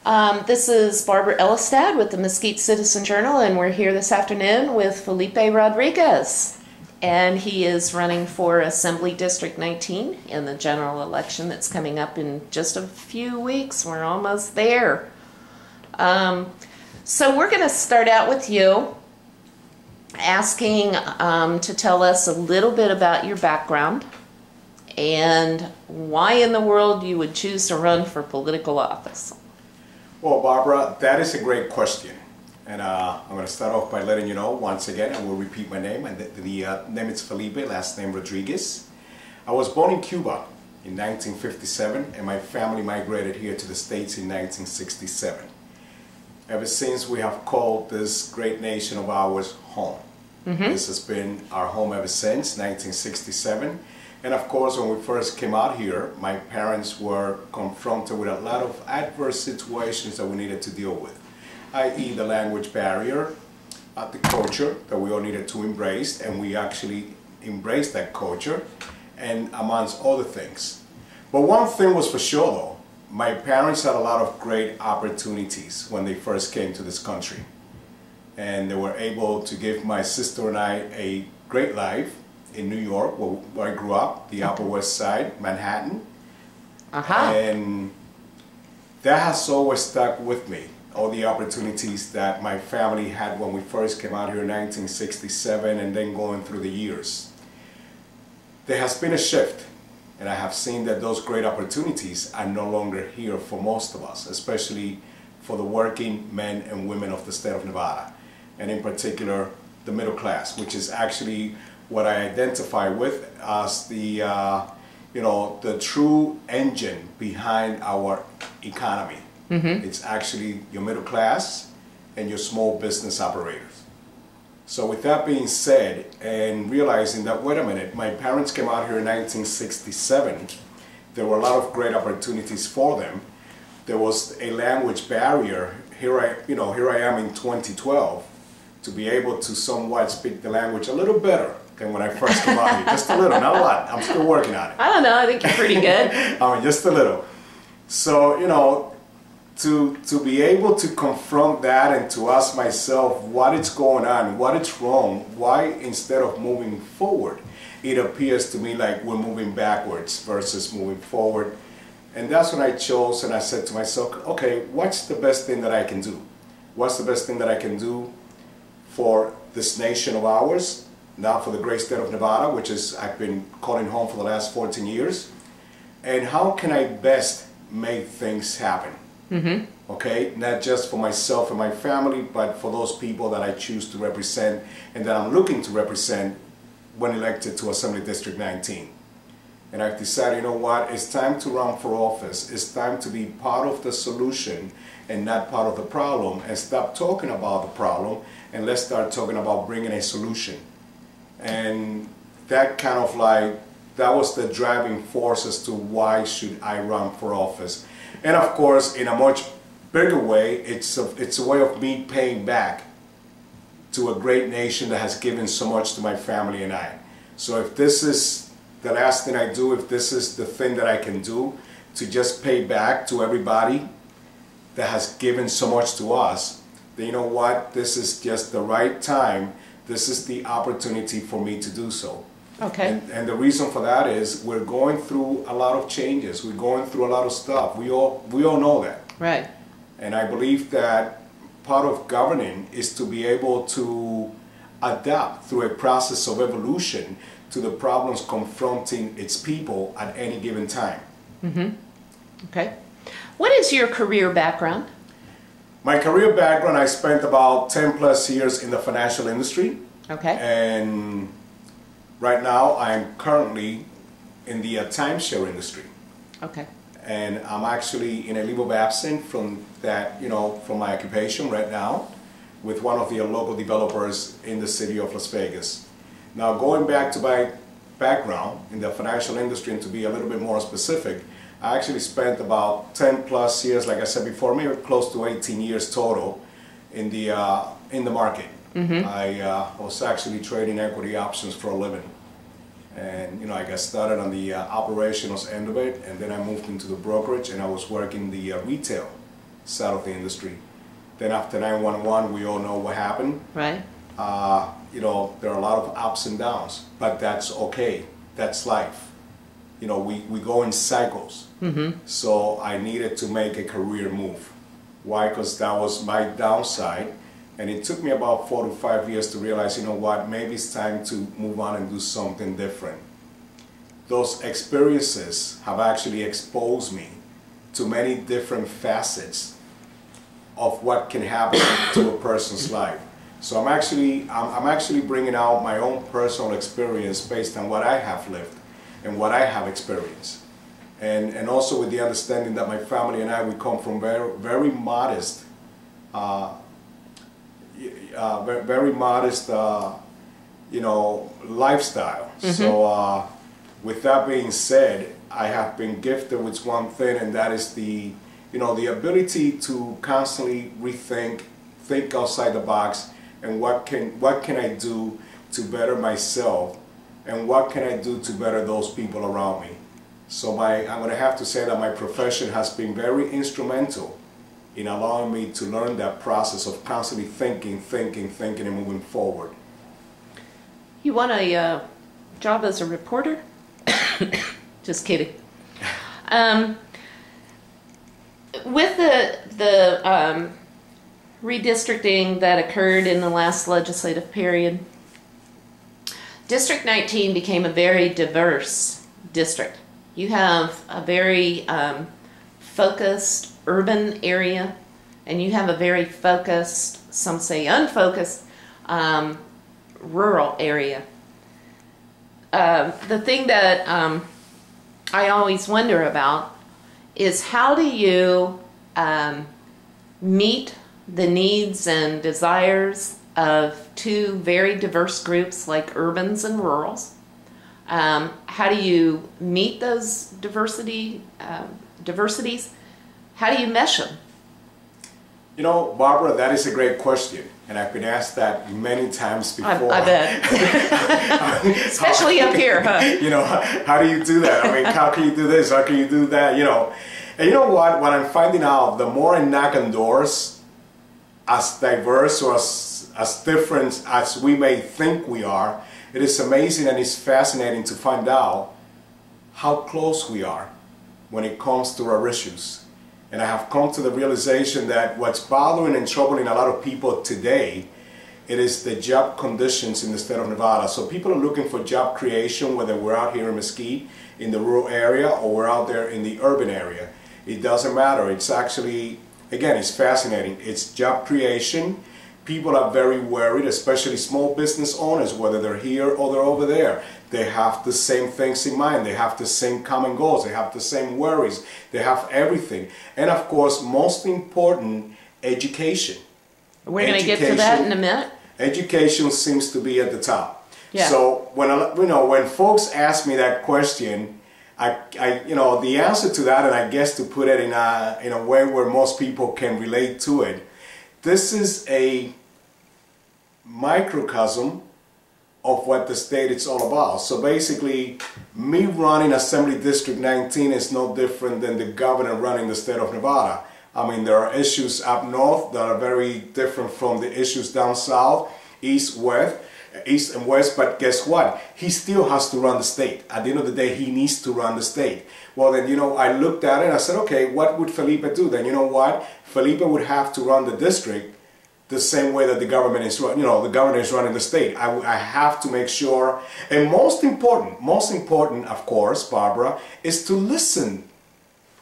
This is Barbara Elistad with the Mesquite Citizen Journal, and we're here this afternoon with Felipe Rodriguez. And he is running for Assembly District 19 in the general election that's coming up in just a few weeks. We're almost there. So we're going to start out with you asking to tell us a little bit about your background and why in the world you would choose to run for political office. Well, Barbara, that is a great question. And I'm going to start off by letting you know, once again, I will repeat my name. And the name is Felipe, last name Rodriguez. I was born in Cuba in 1957, and my family migrated here to the States in 1967. Ever since, we have called this great nation of ours home. This has been our home ever since 1967. And of course, when we first came out here, my parents were confronted with a lot of adverse situations that we needed to deal with, i.e. the language barrier, the culture that we all needed to embrace, and we actually embraced that culture, and amongst other things. But one thing was for sure though, my parents had a lot of great opportunities when they first came to this country. And they were able to give my sister and I a great life in New York, where I grew up, the Upper West Side, Manhattan. And that has always stuck with me, all the opportunities that my family had when we first came out here in 1967 and then going through the years. There has been a shift, and I have seen that those great opportunities are no longer here for most of us, especially for the working men and women of the state of Nevada, and in particular the middle class, which is actually what I identify with as the the true engine behind our economy. It's actually your middle class and your small business operators. So with that being said, and realizing that, wait a minute, my parents came out here in 1967, there were a lot of great opportunities for them. There was a language barrier. Here I am in 2012 to be able to somewhat speak the language a little better than when I first came out here. Just a little, not a lot. I'm still working on it. I don't know, I think you're pretty good. I mean, just a little. So, to be able to confront that and to ask myself what is going on, what is wrong, why instead of moving forward, it appears to me like we're moving backwards versus moving forward. And that's when I chose, and I said to myself, okay, what's the best thing that I can do? What's the best thing that I can do for this nation of ours, now for the great state of Nevada, which is I've been calling home for the last 14 years, and how can I best make things happen? Okay, not just for myself and my family, but for those people that I choose to represent and that I'm looking to represent when elected to Assembly District 19. And I've decided, you know what, it's time to run for office. It's time to be part of the solution and not part of the problem, and stop talking about the problem and let's start talking about bringing a solution. And that kind of that was the driving force as to why should I run for office. And of course, in a much bigger way, it's a way of me paying back to a great nation that has given so much to my family and I. So if this is the last thing I do, if this is the thing that I can do to just pay back to everybody that has given so much to us, then you know what, this is just the right time. This is the opportunity for me to do so. Okay. And the reason for that is we're going through a lot of changes. We're going through a lot of stuff. We all know that. Right. And I believe that part of governing is to be able to adapt through a process of evolution to the problems confronting its people at any given time. Okay. What is your career background? My career background, I spent about 10 plus years in the financial industry. Okay. And right now I'm currently in the timeshare industry. Okay. And I'm actually in a leave of absence from that, from my occupation right now with one of the local developers in the city of Las Vegas. Now, going back to my background in the financial industry, and to be a little bit more specific, I actually spent about 10 plus years, like I said before, maybe close to 18 years total in the market. I was actually trading equity options for a living. And I got started on the operational end of it, and then I moved into the brokerage, and I was working the retail side of the industry. Then after 911, we all know what happened. Right. You know, there are a lot of ups and downs, but that's okay. That's life. You know, we go in cycles. So I needed to make a career move. Why? Because that was my downside. And it took me about 4 to 5 years to realize, you know what, maybe it's time to move on and do something different. Those experiences have actually exposed me to many different facets of what can happen to a person's life. So I'm actually bringing out my own personal experience based on what I have lived and what I have experienced. And also with the understanding that my family and I, we come from very modest, you know, lifestyle. So with that being said, I have been gifted with one thing, and that is the, you know, the ability to constantly rethink, think outside the box, and what can I do to better myself, and what can I do to better those people around me. So I'm going to have to say that my profession has been very instrumental in allowing me to learn that process of constantly thinking, and moving forward. You want a job as a reporter? Just kidding. With the redistricting that occurred in the last legislative period, District 19 became a very diverse district. You have a very focused urban area, and you have a very focused, some say unfocused, rural area. The thing that I always wonder about is how do you meet the needs and desires of two very diverse groups like urbans and rurals? How do you meet those diversities? How do you mesh them? You know, Barbara, that is a great question, and I've been asked that many times before. I bet. Especially up here, huh? You know, how do you do that? I mean, how can you do this? How can you do that? You know, and you know what? What I'm finding out, the more I knock on doors, as diverse or as different as we may think we are, it is amazing and it's fascinating to find out how close we are when it comes to our issues. And I have come to the realization that what's bothering and troubling a lot of people today, it is the job conditions in the state of Nevada. So people are looking for job creation, whether we're out here in Mesquite, in the rural area, or we're out there in the urban area. It doesn't matter. It's actually, again, it's fascinating. It's job creation. People are very worried, especially small business owners, whether they're here or they're over there. They have the same things in mind. They have the same common goals. They have the same worries. They have everything. And of course, most important, education. We're going to get to that in a minute. Education seems to be at the top. Yeah. So when folks ask me that question, the answer to that, and I guess to put it in a way where most people can relate to it, this is a microcosm of what the state is all about. So basically, me running Assembly District 19 is no different than the governor running the state of Nevada. I mean, there are issues up north that are very different from the issues down south, east and west, but guess what? He still has to run the state. At the end of the day, he needs to run the state. Well then, you know, I looked at it and I said, okay, what would Felipe do? Then you know what? Felipe would have to run the district the same way that the government is running, the governor is running the state. I have to make sure, and most important, of course, Barbara, is to listen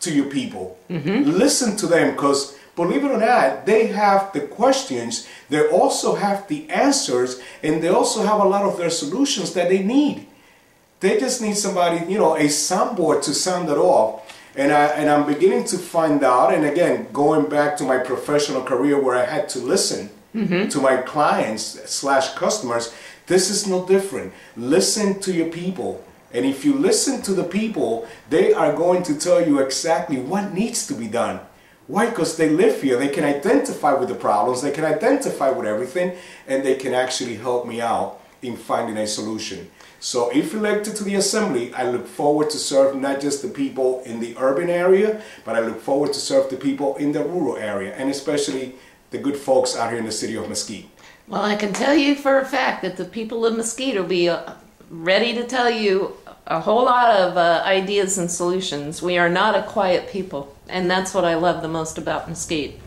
to your people. Listen to them, because believe it or not, they have the questions, they also have the answers, and they also have a lot of their solutions that they need. They just need somebody, a soundboard to sound it off. And I'm beginning to find out, and again, going back to my professional career where I had to listen to my clients / customers, this is no different. Listen to your people. And if you listen to the people, they are going to tell you exactly what needs to be done. Why? Because they live here. They can identify with the problems. They can identify with everything, and they can actually help me out in finding a solution. So if elected to the Assembly, I look forward to serve not just the people in the urban area, but I look forward to serve the people in the rural area, and especially the good folks out here in the city of Mesquite. Well, I can tell you for a fact that the people of Mesquite will be ready to tell you a whole lot of ideas and solutions. We are not a quiet people, and that's what I love the most about Mesquite.